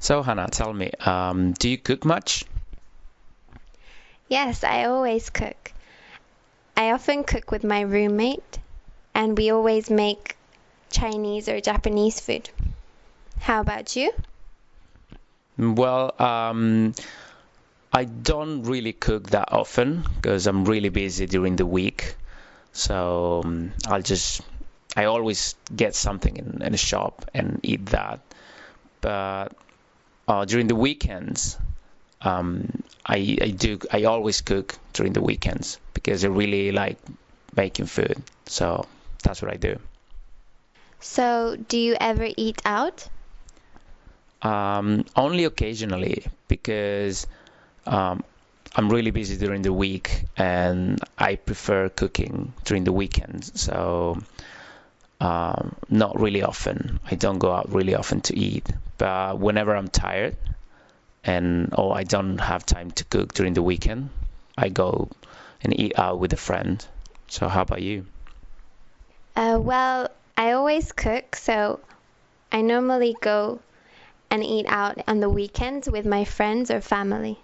So, Hannah, tell me, do you cook much? Yes, I always cook. I often cook with my roommate, and we always make Chinese or Japanese food. How about you? Well, I don't really cook that often because I'm really busy during the week. So I always get something in a shop and eat that. But during the weekends, I always cook during the weekends because I really like making food. So that's what I do. So, do you ever eat out? Only occasionally because um, I'm really busy during the week and I prefer cooking during the weekends. So not really often. I don't go out really often to eat. But whenever I'm tired and I don't have time to cook during the weekend, I go and eat out with a friend. So how about you? Well, I always cook, so I normally go and eat out on the weekends with my friends or family.